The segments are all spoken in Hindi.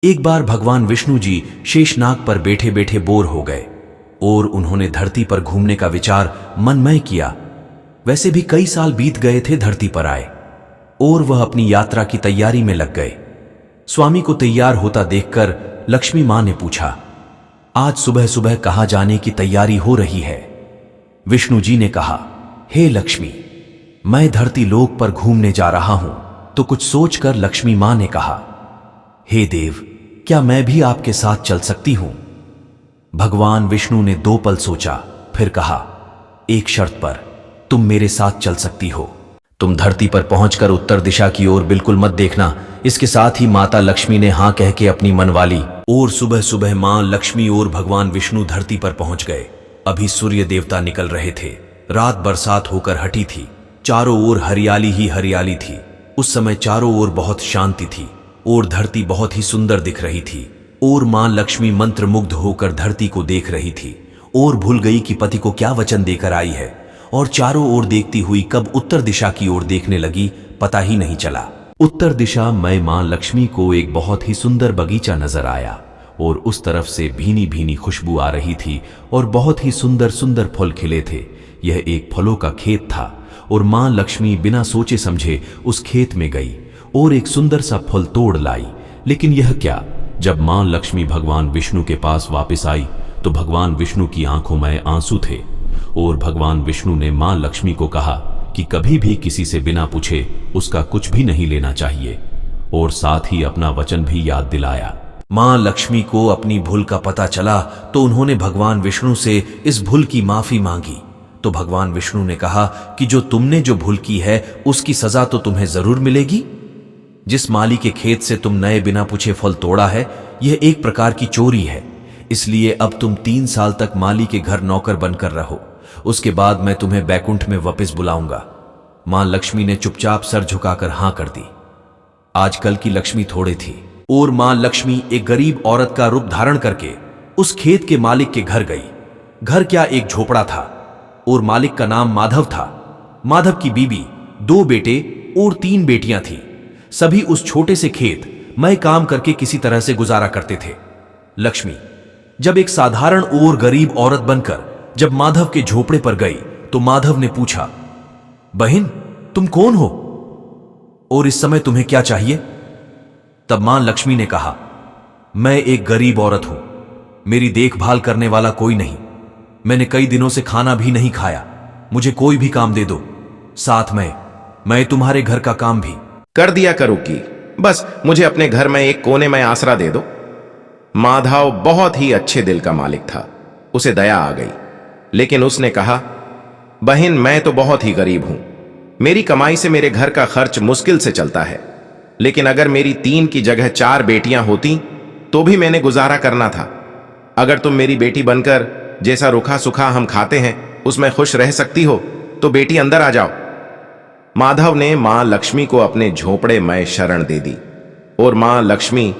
एक बार भगवान विष्णु जी शेषनाग पर बैठे बैठे बोर हो गए और उन्होंने धरती पर घूमने का विचार मनमय किया। वैसे भी कई साल बीत गए थे धरती पर आए और वह अपनी यात्रा की तैयारी में लग गए। स्वामी को तैयार होता देखकर लक्ष्मी मां ने पूछा, आज सुबह सुबह कहां जाने की तैयारी हो रही है? विष्णु जी ने कहा, हे लक्ष्मी, मैं धरती लोक पर घूमने जा रहा हूं। तो कुछ सोचकर लक्ष्मी मां ने कहा, हे देव, क्या मैं भी आपके साथ चल सकती हूं? भगवान विष्णु ने 2 पल सोचा, फिर कहा, एक शर्त पर, तुम मेरे साथ चल सकती हो। तुम धरती पर पहुंचकर उत्तर दिशा की ओर बिल्कुल मत देखना। इसके साथ ही माता लक्ष्मी ने हां कह के अपनी मनवाली और सुबह सुबह मां लक्ष्मी और भगवान विष्णु धरती पर पहुंच गए। अभी सूर्य देवता निकल रहे थे। रात बरसात होकर हटी थी। चारों ओर हरियाली ही हरियाली थी। उस समय चारों ओर बहुत शांति थी और धरती बहुत ही सुंदर दिख रही थी। और मां लक्ष्मी मंत्रमुग्ध होकर धरती को देख रही थी और भूल गई कि पति को क्या वचन देकर आई है, और चारों ओर देखती हुई कब उत्तर दिशा की ओर देखने लगी पता ही नहीं चला। उत्तर दिशा में मां लक्ष्मी को एक बहुत ही सुंदर बगीचा नजर आया और उस तरफ से भीनी भीनी खुशबू आ रही थी और बहुत ही सुंदर सुंदर फल खिले थे। यह एक फलों का खेत था और मां लक्ष्मी बिना सोचे समझे उस खेत में गई और एक सुंदर सा फल तोड़ लाई। लेकिन यह क्या, जब मां लक्ष्मी भगवान विष्णु के पास वापस आई तो भगवान विष्णु की आंखों में आंसू थे और भगवान विष्णु ने मां लक्ष्मी को कहा कि कभी भी किसी से बिना पूछे उसका कुछ भी नहीं लेना चाहिए, और साथ ही अपना वचन भी याद दिलाया। मां लक्ष्मी को अपनी भूल का पता चला तो उन्होंने भगवान विष्णु से इस भूल की माफी मांगी। तो भगवान विष्णु ने कहा कि जो तुमने जो भूल की है उसकी सजा तो तुम्हें जरूर मिलेगी। जिस माली के खेत से तुम नए बिना पूछे फल तोड़ा है, यह एक प्रकार की चोरी है। इसलिए अब तुम 3 साल तक माली के घर नौकर बनकर रहो। उसके बाद मैं तुम्हें बैकुंठ में वापस बुलाऊंगा। मां लक्ष्मी ने चुपचाप सर झुकाकर हां कर दी। आजकल की लक्ष्मी थोड़े थी और मां लक्ष्मी एक गरीब औरत का रूप धारण करके उस खेत के मालिक के घर गई। घर क्या, एक झोपड़ा था और मालिक का नाम माधव था। माधव की बीबी, 2 बेटे और 3 बेटियां थी। सभी उस छोटे से खेत में काम करके किसी तरह से गुजारा करते थे। लक्ष्मी जब एक साधारण और गरीब औरत बनकर जब माधव के झोपड़े पर गई तो माधव ने पूछा, बहन, तुम कौन हो और इस समय तुम्हें क्या चाहिए? तब मां लक्ष्मी ने कहा, मैं एक गरीब औरत हूं। मेरी देखभाल करने वाला कोई नहीं। मैंने कई दिनों से खाना भी नहीं खाया। मुझे कोई भी काम दे दो, साथ में मैं तुम्हारे घर का काम भी कर दिया करूंगी। बस मुझे अपने घर में एक कोने में आसरा दे दो। माधव बहुत ही अच्छे दिल का मालिक था। उसे दया आ गई, लेकिन उसने कहा, बहन, मैं तो बहुत ही गरीब हूं। मेरी कमाई से मेरे घर का खर्च मुश्किल से चलता है। लेकिन अगर मेरी 3 की जगह 4 बेटियां होती तो भी मैंने गुजारा करना था। अगर तुम मेरी बेटी बनकर जैसा रूखा सूखा हम खाते हैं उसमें खुश रह सकती हो तो बेटी अंदर आ जाओ। माधव ने मां लक्ष्मी को अपने झोपड़े में शरण दे दी और मां लक्ष्मी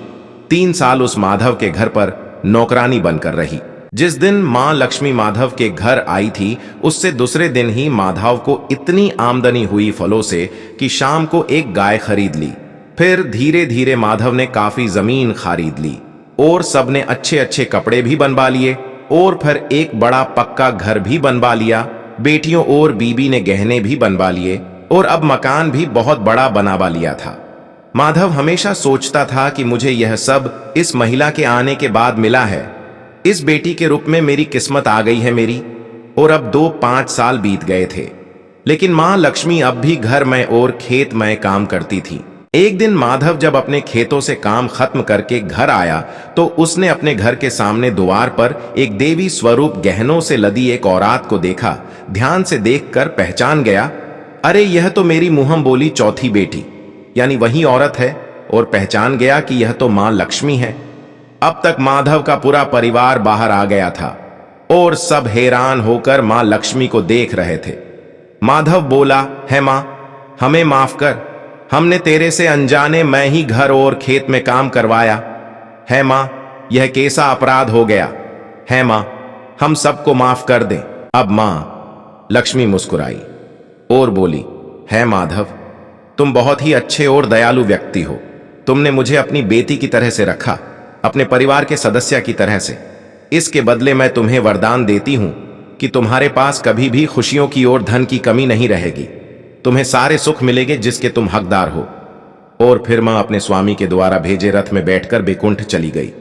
3 साल उस माधव के घर पर नौकरानी बनकर रही। जिस दिन मां लक्ष्मी माधव के घर आई थी उससे दूसरे दिन ही माधव को इतनी आमदनी हुई फलों से कि शाम को एक गाय खरीद ली। फिर धीरे धीरे माधव ने काफी जमीन खरीद ली और सबने अच्छे अच्छे कपड़े भी बनवा लिए और फिर एक बड़ा पक्का घर भी बनवा लिया। बेटियों और बीबी ने गहने भी बनवा लिए और अब मकान भी बहुत बड़ा बनावा लिया था। माधव हमेशा सोचता था कि मुझे यह सब इस महिला के आने के बाद मिला है। इस बेटी के रूप में मेरी किस्मत आ गई है मेरी। और अब 2-5 साल बीत गए थे, लेकिन मां लक्ष्मी अब भी घर में और खेत में काम करती थी। एक दिन माधव जब अपने खेतों से काम खत्म करके घर आया तो उसने अपने घर के सामने द्वार पर एक देवी स्वरूप गहनों से लदी एक औरत को देखा। ध्यान से देखकर पहचान गया, अरे यह तो मेरी मुंहम बोली चौथी बेटी यानी वही औरत है, और पहचान गया कि यह तो मां लक्ष्मी है। अब तक माधव का पूरा परिवार बाहर आ गया था और सब हैरान होकर मां लक्ष्मी को देख रहे थे। माधव बोला, है मां, हमें माफ कर। हमने तेरे से अनजाने में ही घर और खेत में काम करवाया है मां। यह कैसा अपराध हो गया है मां, हम सबको माफ कर दे। अब मां लक्ष्मी मुस्कुराई और बोली, है माधव, तुम बहुत ही अच्छे और दयालु व्यक्ति हो। तुमने मुझे अपनी बेटी की तरह से रखा। अपने परिवार के सदस्य की तरह से। इसके बदले मैं तुम्हें वरदान देती हूं कि तुम्हारे पास कभी भी खुशियों की और धन की कमी नहीं रहेगी। तुम्हें सारे सुख मिलेंगे जिसके तुम हकदार हो। और फिर मां अपने स्वामी के द्वारा भेजे रथ में बैठकर बैकुंठ चली गई।